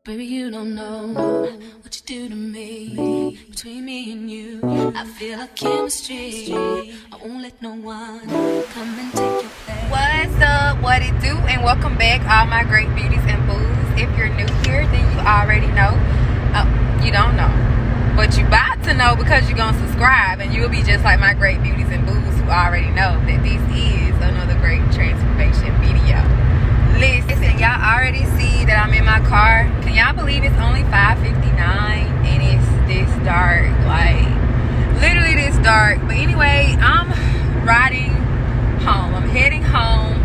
Baby, you don't know what you do to me. Between me and you, I feel like chemistry. I won't let no one come and take your place. What's up, what it do, and welcome back, all my great beauties and boos. If you're new here, then you already know. You don't know, but you about to know because you're gonna subscribe, and you'll be just like my great beauties and boos who already know that this is another great transformation video. Listen, y'all already see that I'm in my car. Can y'all believe it's only 5:59 and it's this dark? Like, literally this dark. But anyway, I'm riding home. I'm heading home,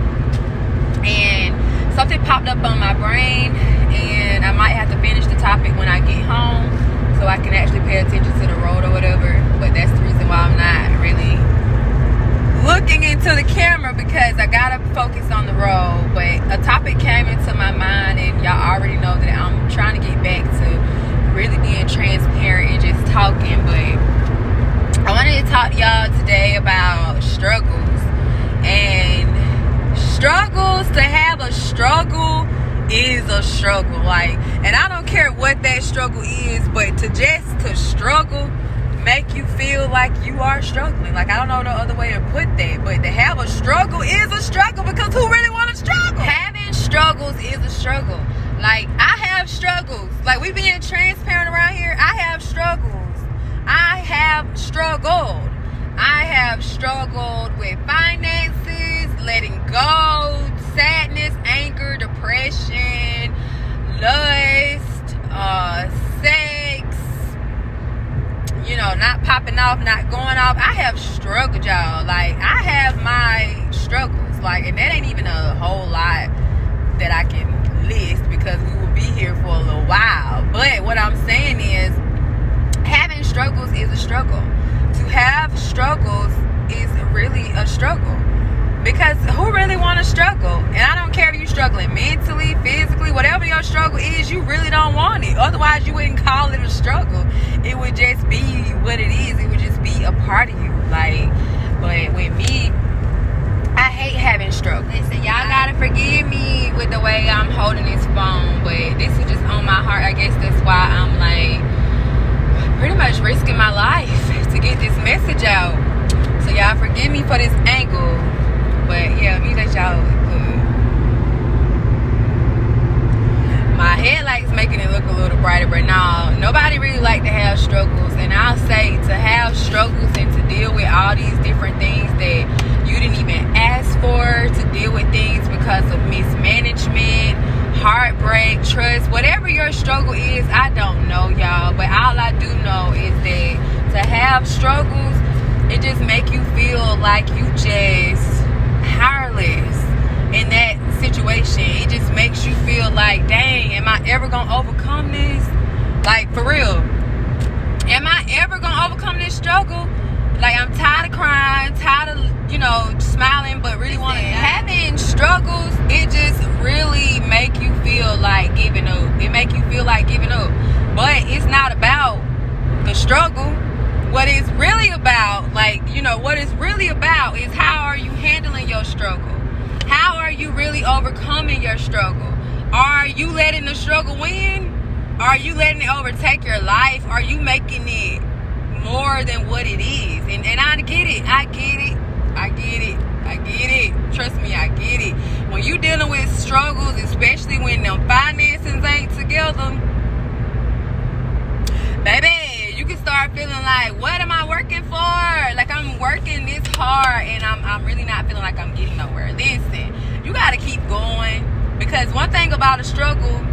and something popped up on my brain, and I might have to finish the topic when I get home so I can actually pay attention to the road or whatever. But that's the reason why I'm not really looking into the camera, because I gotta focus on the road. But a topic came into my mind, and y'all already know that I'm trying to get back to really being transparent and just talking. But I wanted to talk to y'all today about struggles. And struggles, to have a struggle is a struggle. Like, and I don't care what that struggle is, but to struggle make you feel like you are struggling. Like, I don't know no other way to put that, but to have a struggle is a struggle, because who really want to struggle? Having struggles is a struggle. Like, I have struggles. Like, we being transparent around here. I have struggles. I have struggled. I have struggled with finances, letting go, sadness, anger, depression, lust, sex, not popping off, not going off. I have struggled, y'all. Like, I have my struggles. Like, and that ain't even a whole lot that I can list, because we will be here for a little while. But what I'm saying is, having struggles is a struggle. To have struggles is really a struggle, because who really want to struggle? And I don't care if you're struggling mentally, physically, whatever your struggle is, you really don't want it. Otherwise, you wouldn't call it a struggle. It would just be what it is. It would just be a part of you. Like, but with me, I hate having struggles. Listen, y'all gotta forgive me with the way I'm holding this phone, but this is just on my heart. I guess that's why I'm like pretty much risking my life to get this message out. So y'all forgive me for this angle. But yeah, let me let y'all look. My headlights making it look a little brighter, but no, nobody really like to have struggles. And I'll say, to have struggles and to deal with all these different things that you didn't even ask for, to deal with things because of mismanagement, heartbreak, trust, whatever your struggle is, I don't know, y'all. But all I do know is that to have struggles, it just make you feel like you just powerless in that situation. It just makes you feel like, dang, am I ever gonna overcome this? Like, for real, am I ever gonna overcome this struggle? Like, I'm tired of crying, tired of smiling, but really wanting. Having struggles, it just really make you feel like giving up. It make you feel like giving up. But it's not about the struggle. What it's really about, what it's really about is, how are you handling your struggle? How are you really overcoming your struggle? Are you letting the struggle win? Are you letting it overtake your life? Are you making it more than what it is? And I get it. I get it. I get it. I get it. Trust me, I get it. When you dealing with struggles, especially when them finances ain't together, baby, you can start feeling like, what am I working for? Like, I'm working this hard, and I'm really not feeling like I'm getting nowhere. Listen, you got to keep going, because one thing about a struggle,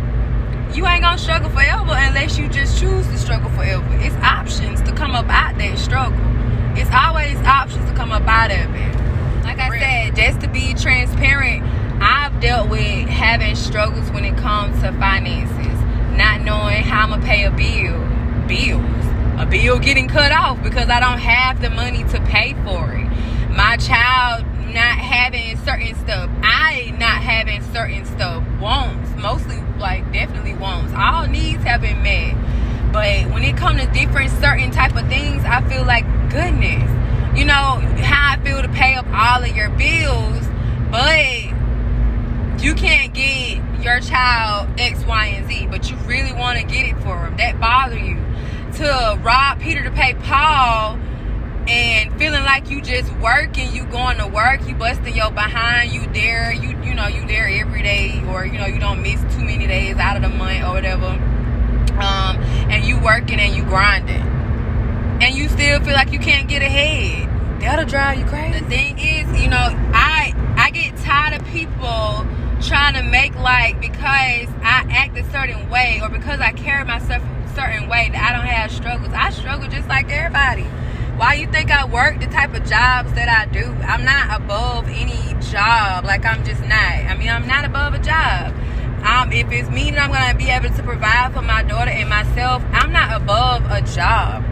you ain't gonna struggle forever unless you just choose to struggle forever. It's options to come up out that struggle. It's always options to come up out of it. Like I said, just to be transparent, I've dealt with having struggles when it comes to finances, not knowing how I'm gonna pay a bill getting cut off because I don't have the money to pay for it. My child not having certain stuff, I not having certain stuff, wants, mostly, like, definitely wants. All needs have been met. But when it comes to different certain type of things, I feel like, goodness, how I feel to pay up all of your bills, but you can't get your child X, Y, and Z, but you really want to get it for them. That bother you. To rob Peter to pay Paul, and feeling like you just working, you going to work, you busting your behind, you there, you there every day, or you don't miss too many days out of the month or whatever, and you working and you grinding, and you still feel like you can't get ahead. That'll drive you crazy. The thing is, I get tired of people trying to make like, because I act a certain way or because I carry myself a certain way, that I don't have struggles. I struggle just like everybody. Why you think I work the type of jobs that I do? I'm not above any job. Like, I'm just not. I mean, I'm not above a job. If it's me that I'm going to be able to provide for my daughter and myself, I'm not above a job.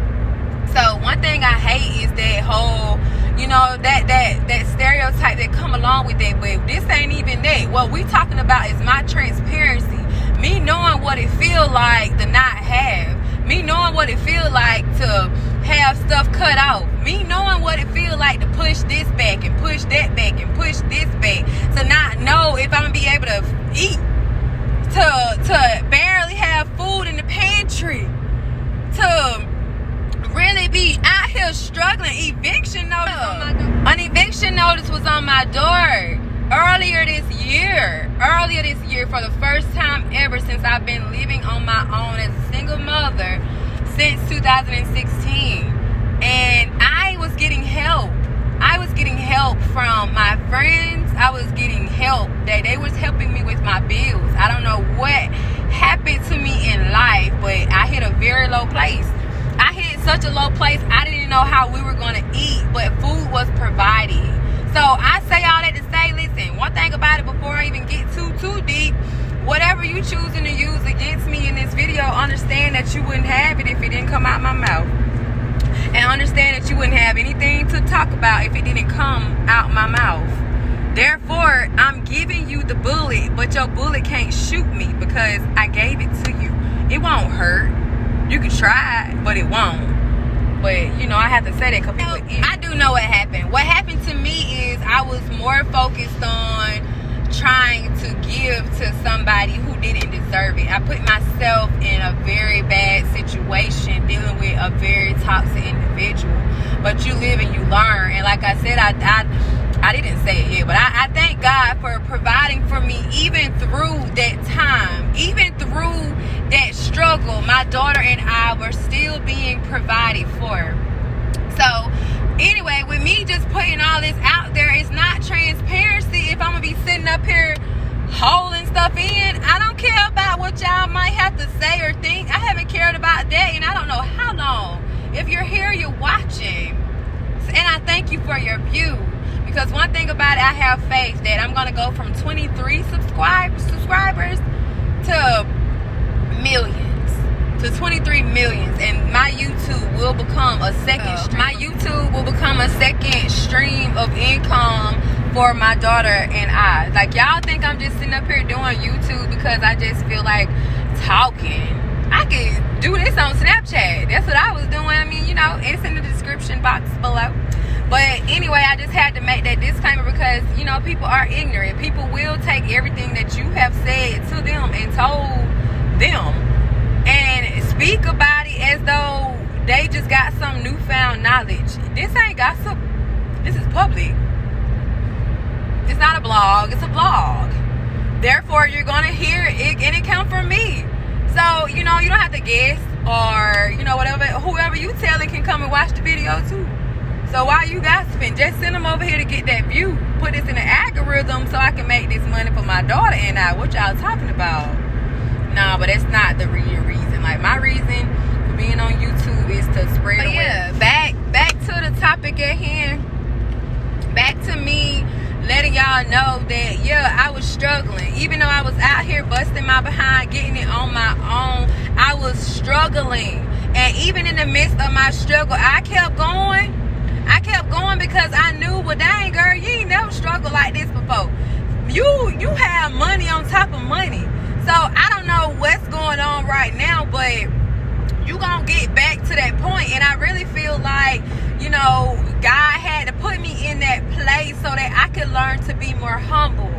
So one thing I hate is that whole, that stereotype that come along with that. But this ain't even that. What we talking about is my transparency. Me knowing what it feel like to not have. Me knowing what it feel like to have stuff cut off. Me knowing what it feel like to push this back and push that back and push this back. To not know if I'm going to be able to eat. To barely have food in the pantry. To really be out here struggling. Eviction notice on my door. An eviction notice was on my door earlier this year, for the first time ever since I've been living on my own as a single mother since 2016. And I was getting help. From my friends. I was getting help. They was helping me with my bills. I don't know what happened to me in life, but I hit a very low place. I hit such a low place, I didn't know how we were going to eat, but food was provided. So I say all that to say, listen, one thing about it before I even get too deep, whatever you choosing to use against me in this video, understand that you wouldn't have it if it didn't come out my mouth. And understand that you wouldn't have anything to talk about if it didn't come out my mouth. Therefore, I'm giving you the bullet, but your bullet can't shoot me because I gave it to you. It won't hurt. You can try, but it won't. But, I have to say that because I do know what happened. What happened to me is I was more focused on trying to give to somebody who didn't deserve it. I put myself in a very bad situation dealing with a very toxic individual. But you live and you learn. And like I said, I didn't say it yet, but I thank God for providing for me even through that time, even through that struggle. My daughter and I were still being provided for. So anyway, with me just putting all this out there, it's not transparency. If I'm gonna be sitting up here holding stuff in, I don't care about what y'all might have to say or think. I haven't cared about that and I don't know how long. If you're here, you're watching, and I thank you for your view. Because one thing about it, I have faith that I'm going to go from 23 subscribers to millions, to 23 millions, and my YouTube will become a second stream of income for my daughter and I. Like, y'all think I'm just sitting up here doing YouTube because I just feel like talking. I could do this on Snapchat. That's what I was doing. I mean, it's in the description box below. But anyway, I just had to make that disclaimer because, people are ignorant. People will take everything that you have said to them and told them and speak about it as though they just got some newfound knowledge. This ain't gossip. This is public. It's not a blog. It's a vlog. Therefore, you're going to hear it and it come from me. So, you don't have to guess or, whatever. Whoever you telling can come and watch the video too. So why you gossiping? Just send them over here to get that view. Put this in the algorithm so I can make this money for my daughter and I. What y'all talking about? Nah, but that's not the real reason. Like, my reason for being on YouTube is to spread awareness. Yeah, back to the topic at hand. Back to me letting y'all know that, yeah, I was struggling. Even though I was out here busting my behind, getting it on my own, I was struggling. And even in the midst of my struggle, I kept going. Because I knew, well, dang, girl, you ain't never struggled like this before. You have money on top of money. So I don't know what's going on right now, but you gonna get back to that point. And I really feel like, God had to put me in that place so that I could learn to be more humble,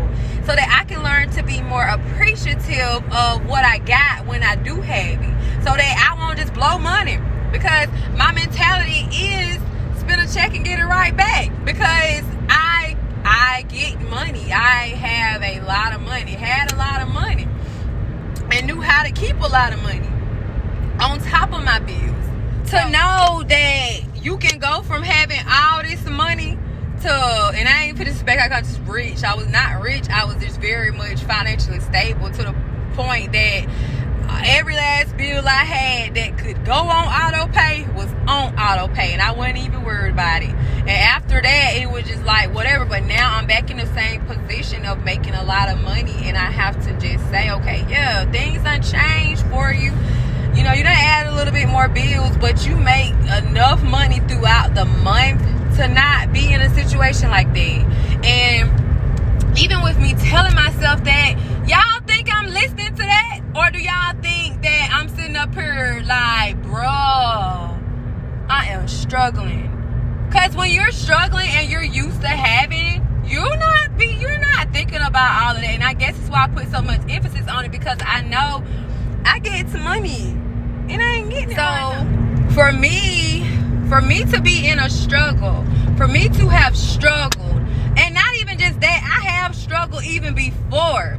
so that I can learn to be more appreciative of what I got when I do have it, so that I won't just blow money, because my mentality is spend a check and get it right back, because I get money. I have a lot of money, had a lot of money, and knew how to keep a lot of money on top of my bills. To know that you can go from having all this money to, and I ain't put this back, I got just rich. I was not rich. I was just very much financially stable, to the point that every last bill I had that could go on auto pay was on auto pay, and I wasn't even worried about it. And after that, it was just like whatever. But now I'm back in the same position of making a lot of money, and I have to just say, okay, yeah, things done changed for you. You know, you done add a little bit more bills, but you make enough money throughout the month to not be in a situation like that. And even with me telling myself that, y'all think I'm listening to that? Or do y'all think that I'm sitting up here like, bro, I am struggling? Because when you're struggling and you're used to having it, you're not thinking about all of that. And I guess it's why I put so much emphasis on it, because I know I get some money and I ain't getting it. So for me to be in a struggle, for me to have struggled, and not even just that, I have struggled even before.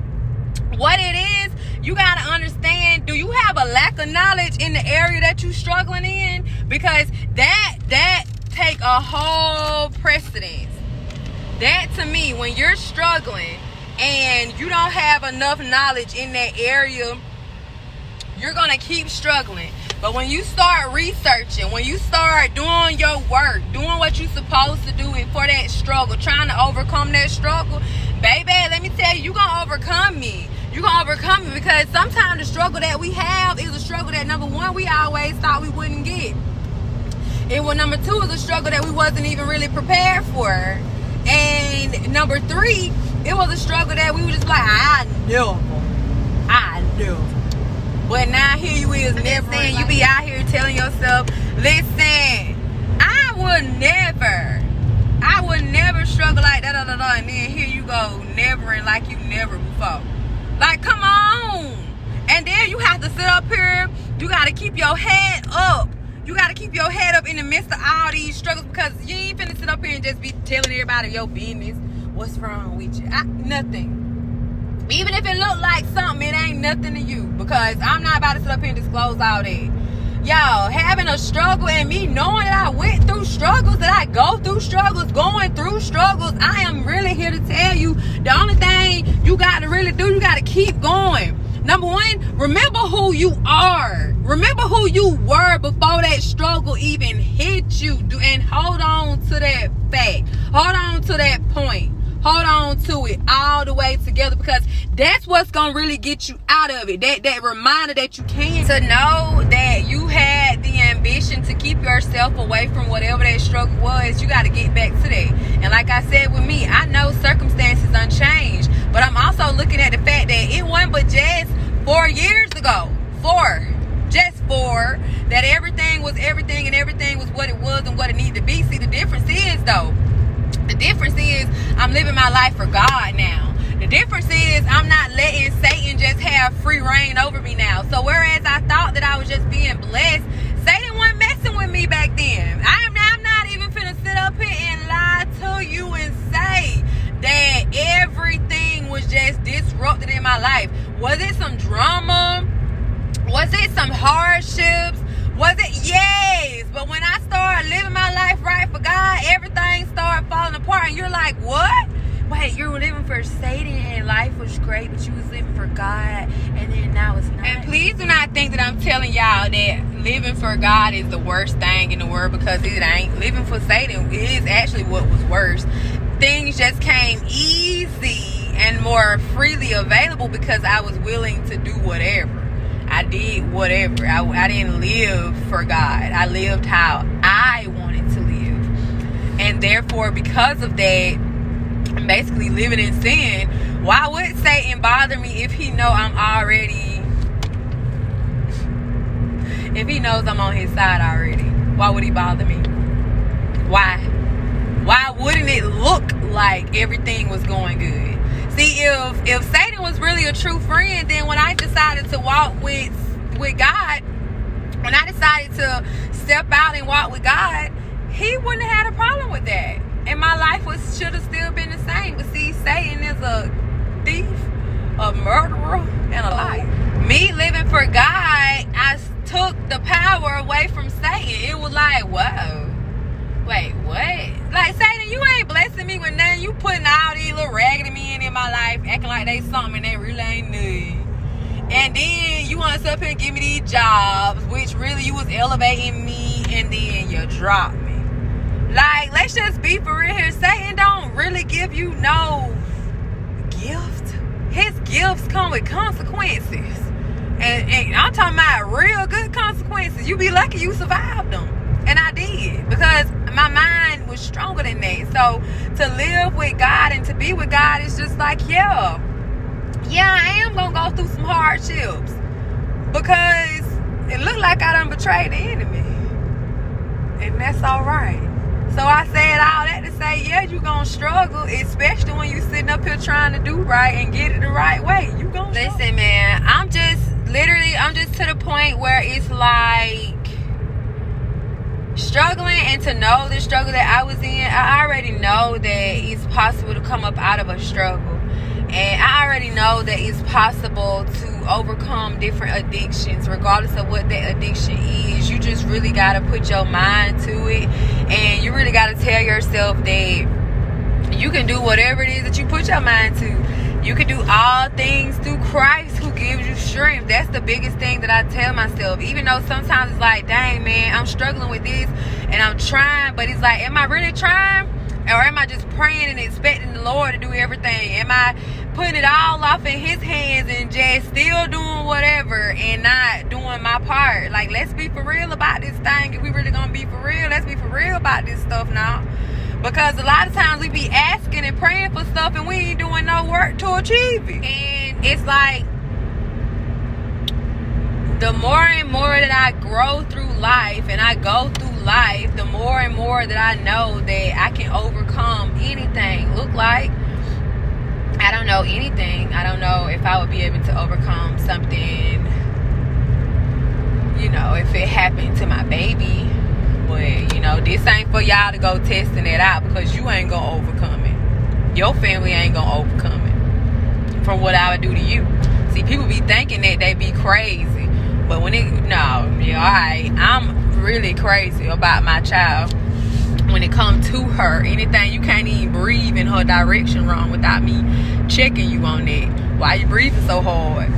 What it is, you gotta understand, do you have a lack of knowledge in the area that you're struggling in? Because that take a whole precedence. That, to me, when you're struggling and you don't have enough knowledge in that area, you're gonna keep struggling. But when you start researching, when you start doing your work, doing what you're supposed to do for that struggle, trying to overcome that struggle, baby, let me tell you, you're gonna overcome me. You're gonna overcome me, because sometimes the struggle that we have is a struggle that, number one, we always thought we wouldn't get. And well, number two is a struggle that we wasn't even really prepared for. And number three, it was a struggle that we were just like, I never. But now here you is, never. You be out here telling yourself, listen, I would never struggle like that, and then here you go, nevering like you never before. Like, come on. And then you have to sit up here, you got to keep your head up. You got to keep your head up in the midst of all these struggles, because you ain't finna sit up here and just be telling everybody your business. What's wrong with you? Nothing. Even if it look like something, it ain't nothing to you, because I'm not about to sit up here and disclose all that. Y'all, having a struggle and me knowing that I went through struggles, that I go through struggles, going through struggles, I am really here to tell you, the only thing you got to really do, you got to keep going. Number one, remember who you are. Remember who you were before that struggle even hit you. And hold on to that fact. Hold on to that point. Hold on to it all the way together, because that's what's going to really get you out of it. That reminder that you can. To know that you had the ambition to keep yourself away from whatever that struggle was, you got to get back to that. And like I said with me, I know circumstances unchanged, but I'm also looking at the fact that it wasn't but just 4 years ago. Just four. That everything was everything, and everything was what it was and what it needed to be. See, the difference is, though, I'm living my life for God now. The difference is I'm not letting Satan just have free reign over me now. So whereas I thought that I was just being blessed, Satan wasn't messing with me back then. I'm not even finna sit up here and lie to you and say that everything was just disrupted in my life. Was it some drama? Was it some hardships? Was it? Yes. But when I started living my life right for God, everything started falling apart. And you're like, what? Wait, you were living for Satan and life was great, but you was living for God, and then now it's not. And please do not think that I'm telling y'all that living for God is the worst thing in the world, because it ain't. Living for Satan is actually what was worse. Things just came easy and more freely available because I was willing to do whatever. I did whatever. I didn't live for God. I lived how I wanted to live. And therefore, because of that, I'm basically living in sin. Why would Satan bother me if he knows I'm on his side already? Why would he bother me? Why wouldn't it look like everything was going good? See, if Satan was really a true friend, then when I decided to walk with God, when I decided to step out and walk with God, he wouldn't have had a problem with that. And my life should have still been the same. But see, Satan is a thief, a murderer, and a liar. Me living for God, I took the power away from Satan. It was like, whoa. Wait, what? Like, Satan, you ain't blessing me with nothing. You putting all these little raggedy men in my life, acting like they something they really ain't nothing. And then you want to sit up here and give me these jobs, which really you was elevating me, and then you drop me. Like, let's just be for real here. Satan don't really give you no gift. His gifts come with consequences. And I'm talking about real good consequences. You be lucky you survived them. And I did, because my mind was stronger than that. So to live with God and to be with God is just like, yeah, I am going to go through some hardships, because it looked like I done betrayed the enemy. And that's all right. So I said all that to say, yeah, you going to struggle, especially when you sitting up here trying to do right and get it the right way. You going to listen, man, I'm just to the point where it's like struggling, and to know the struggle that I was in, I already know that it's possible to come up out of a struggle. And I already know that it's possible to overcome different addictions, regardless of what that addiction is. You just really got to put your mind to it. And you really got to tell yourself that you can do whatever it is that you put your mind to. You can do all things through Christ who gives you strength. That's the biggest thing that I tell myself. Even though sometimes it's like, dang, man, I'm struggling with this and I'm trying. But it's like, am I really trying? Or am I just praying and expecting the Lord to do everything? Am I putting it all off in his hands and just still doing whatever and not doing my part? Like, let's be for real about this thing. If we really gonna be for real, let's be for real about this stuff now. Because a lot of times we be asking and praying for stuff and we ain't doing no work to achieve it. And it's like, the more and more that I grow through life and I go through life, the more and more that I know that I can overcome anything. Look like, I don't know anything. I don't know if I would be able to overcome something, you know, if it happened to my baby. But, you know, this ain't for y'all to go testing it out, because you ain't gonna overcome it. Your family ain't gonna overcome it from what I would do to you. See, people be thinking that they be crazy. But when I'm really crazy about my child. When it comes to her, anything, you can't even breathe in her direction wrong without me checking you on that. Why you breathing so hard?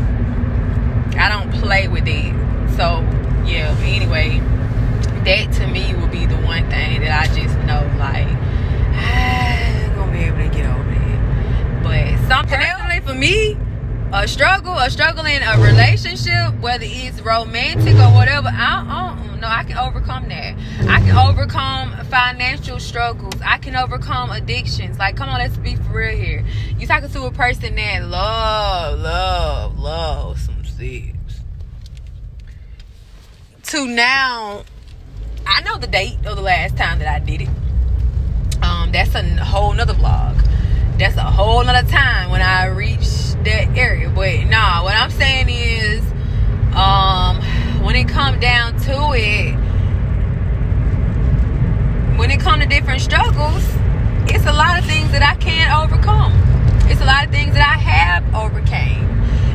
I don't play with it. So, yeah, but anyway, that to me will be the one thing that I just know, like, I'm gonna be able to get over it. But something personally for me, a struggle in a relationship, whether it's romantic or whatever, no, I can overcome that. I can overcome financial struggles. I can overcome addictions. Like, come on, let's be for real here. You talking to a person that love some sex. To now, I know the date of the last time that I did it. That's a whole nother vlog. That's a whole nother time when I reach that area. But nah, what I'm saying is, when it comes down to it, when it comes to different struggles, it's a lot of things that I can't overcome. It's a lot of things that I have overcame.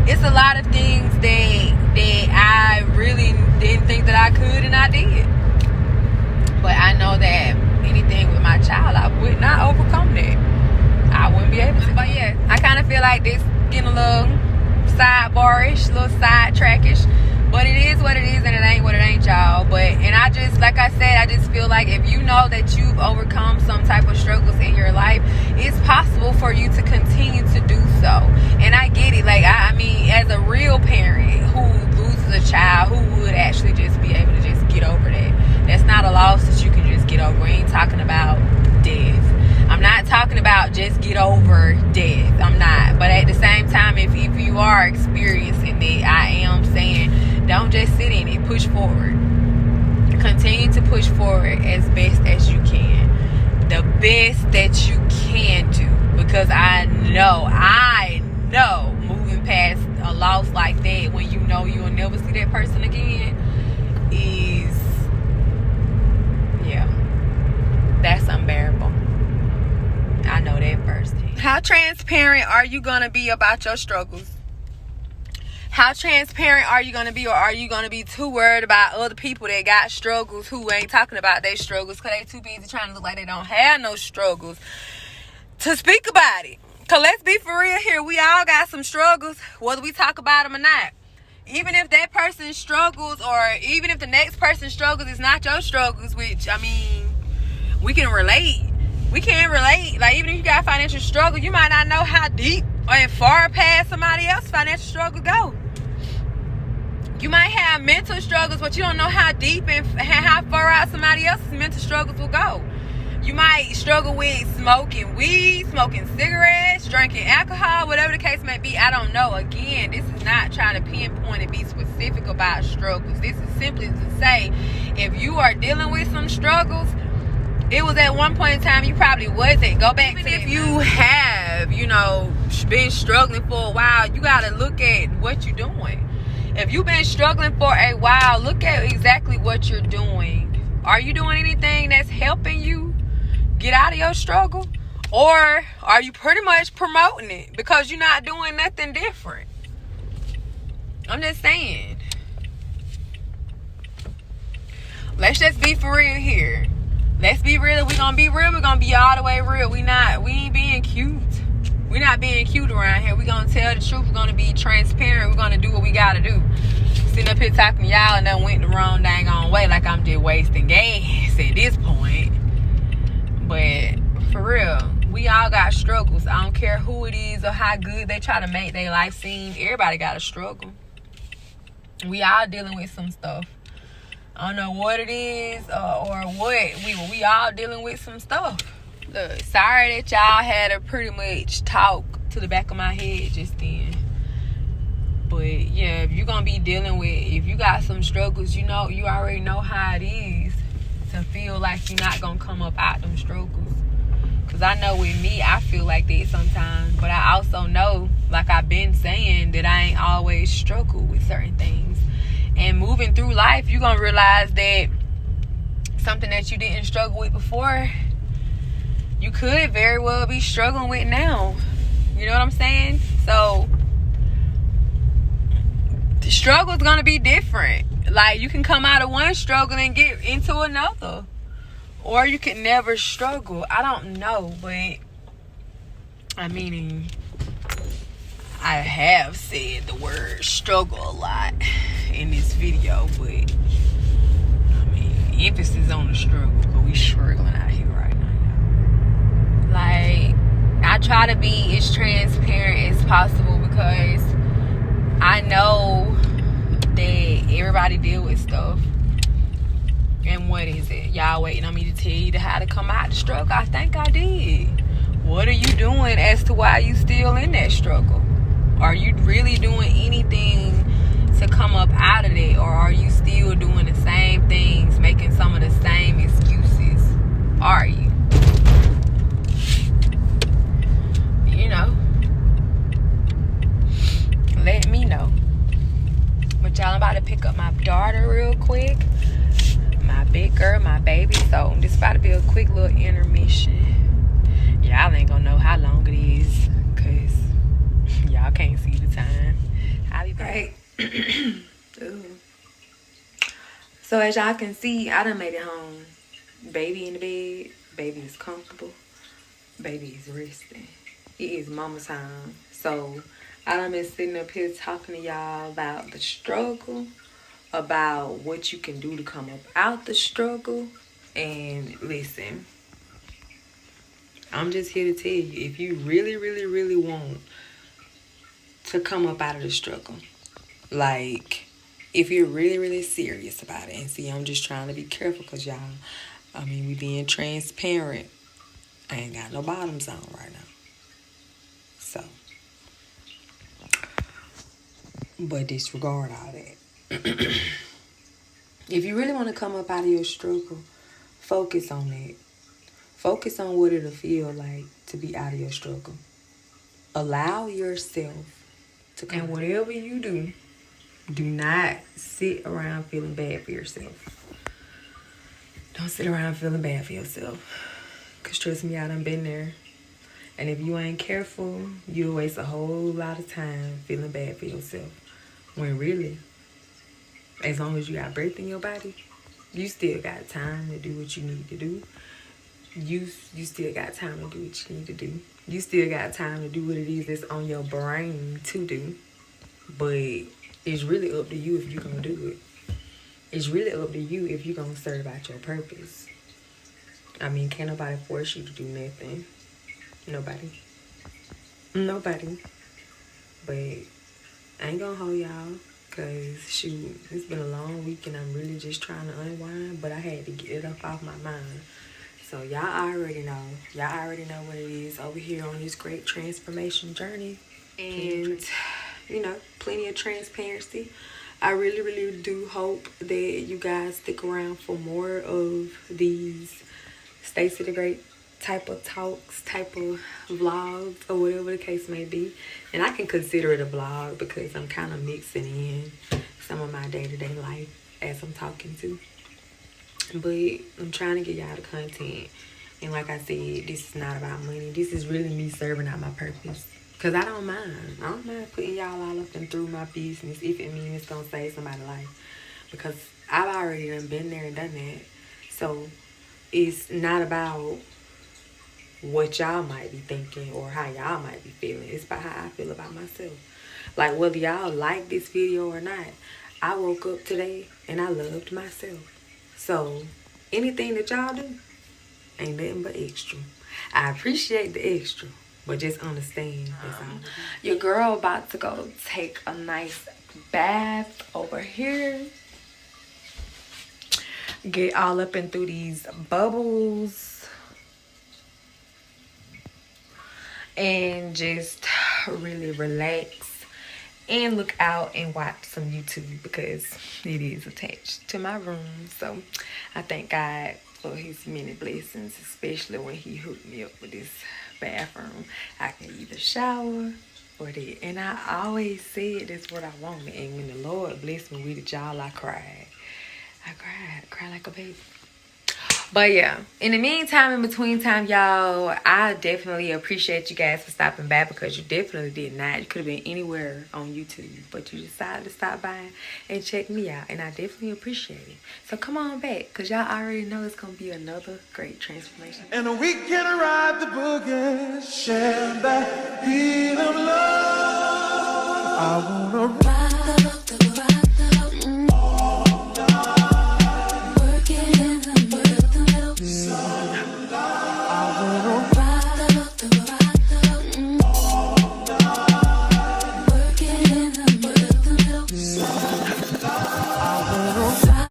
It's a lot of things that I really didn't think that I could, and I did. But I know that anything with my child, I would not overcome that. I wouldn't be able to. But yeah, I kind of feel like this getting a little sidebar-ish, a little sidetrack-ish. But it is what it is, and it ain't what it ain't, y'all. But, and I just, like I said, I just feel like if you know that you've overcome some type of struggles in your life, it's possible for you to continue to do so. And I get it. Like, I mean, as a real parent who loses a child, who would actually just be able to just get over that. That's not a loss that you can just get over. We ain't talking about death. I'm not talking about just get over death. I'm not. But at the same time, if you are experiencing it, I am saying, don't just sit in it. Push forward. Continue to push forward as best as you can. The best that you can do. Because I know moving past a loss like that when you know you'll never see that person again is, yeah, that's unbearable. I know that firsthand. How transparent are you gonna be about your struggles? How transparent are you gonna be, or are you gonna be too worried about other people that got struggles who ain't talking about their struggles because they too busy trying to look like they don't have no struggles to speak about it? Because let's be for real here. We all got some struggles, whether we talk about them or not. Even if that person struggles, or even if the next person's struggles is not your struggles, which, I mean, we can relate. We can relate. Like, even if you got financial struggle, you might not know how deep or far past somebody else's financial struggle go. You might have mental struggles, but you don't know how deep and how far out somebody else's mental struggles will go. You might struggle with smoking weed, smoking cigarettes, drinking alcohol, whatever the case may be. I don't know. Again, this is not trying to pinpoint and be specific about struggles. This is simply to say, if you are dealing with some struggles, it was at one point in time you probably wasn't. Go back. Even if you have, been struggling for a while, you got to look at what you're doing. If you've been struggling for a while, look at exactly what you're doing. Are you doing anything that's helping you get out of your struggle? Or are you pretty much promoting it because you're not doing nothing different? I'm just saying. Let's just be for real here. Let's be real. We're going to be real. We're going to be all the way real. We ain't being cute. We're not being cute around here. We're going to tell the truth. We're going to be transparent. We're going to do what we got to do. Sitting up here talking to y'all and then went the wrong dang on way like I'm just wasting gas at this point. But for real, we all got struggles. I don't care who it is or how good they try to make their life seem. Everybody got a struggle. We all dealing with some stuff. I don't know what it is or what. We all dealing with some stuff. Look, sorry that y'all had to pretty much talk to the back of my head just then. But yeah, if you're gonna be dealing with, if you got some struggles, you already know how it is to feel like you're not gonna come up out them struggles. Cause I know with me, I feel like that sometimes. But I also know, like I've been saying, that I ain't always struggle with certain things. And moving through life, you're gonna realize that something that you didn't struggle with before, you could very well be struggling with now. You know what I'm saying? So the struggle's gonna be different. Like, you can come out of one struggle and get into another, or you can never struggle. I don't know, but I mean, I have said the word struggle a lot in this video, but I mean, emphasis on the struggle, because we struggling out here right now. Like, I try to be as transparent as possible because I know that everybody deal with stuff. And what is it? Y'all waiting on me to tell you how to come out the struggle? I think I did. What are you doing as to why you still in that struggle? Are you really doing anything to come up out of it? Or are you still doing the same things, making some of the same excuses? Are you? Let me know. But y'all, I'm about to pick up my daughter real quick. My big girl, my baby. So this about to be a quick little intermission. Y'all ain't gonna know how long it is, cause y'all can't see the time. I'll be back. So as y'all can see, I done made it home. Baby in the bed. Baby is comfortable. Baby is resting. It is mama time. So I done been sitting up here talking to y'all about the struggle, about what you can do to come up out the struggle. And listen, I'm just here to tell you, if you really, really, really want to come up out of the struggle, like, if you're really, really serious about it, and see, I'm just trying to be careful because y'all, I mean, we being transparent. I ain't got no bottoms on right now. So, but disregard all that. If you really want to come up out of your struggle, focus on it. Focus on what it'll feel like to be out of your struggle. Allow yourself to come. And whatever you do not sit around feeling bad for yourself. Don't sit around feeling bad for yourself. Because trust me, I done been there. And if you ain't careful, you'll waste a whole lot of time feeling bad for yourself. When really, as long as you got breath in your body, you still got time to do what you need to do. You still got time to do what you need to do. You still got time to do what it is that's on your brain to do. But it's really up to you if you're going to do it. It's really up to you if you're going to serve out your purpose. I mean, can't nobody force you to do nothing. Nobody. But I ain't gonna hold y'all, because shoot, it's been a long week and I'm really just trying to unwind, but I had to get it up off my mind. So y'all already know what it is over here on this great transformation journey. And you know, plenty of transparency. I really, really do hope that you guys stick around for more of these Stacey the Great type of talks, type of vlogs, or whatever the case may be. And I can consider it a vlog because I'm kind of mixing in some of my day-to-day life as I'm talking to. But I'm trying to get y'all the content. And like I said, this is not about money. This is really me serving out my purpose. Because I don't mind. I don't mind putting y'all all up and through my business if it means it's going to save somebody's life. Because I've already done been there and done that. So it's not about what y'all might be thinking or how y'all might be feeling. It's about how I feel about myself. Like, whether y'all like this video or not, I woke up today and I loved myself. So anything that y'all do ain't nothing but extra. I appreciate the extra, but just understand that's all. Your girl about to go take a nice bath over here. Get all up and through these bubbles. And just really relax and look out and watch some YouTube, because it is attached to my room. So I thank God for his many blessings, especially when he hooked me up with this bathroom. I can either shower or that. And I always said that's what I wanted. And when the Lord blessed me with it, y'all, I cried. I cried like a baby. But yeah, in the meantime, in between time, y'all, I definitely appreciate you guys for stopping by, because you definitely did not. You could have been anywhere on YouTube, but you decided to stop by and check me out, and I definitely appreciate it. So come on back, because y'all already know it's going to be another great transformation. And we can ride the boogie, share that beat of love. I want to ride.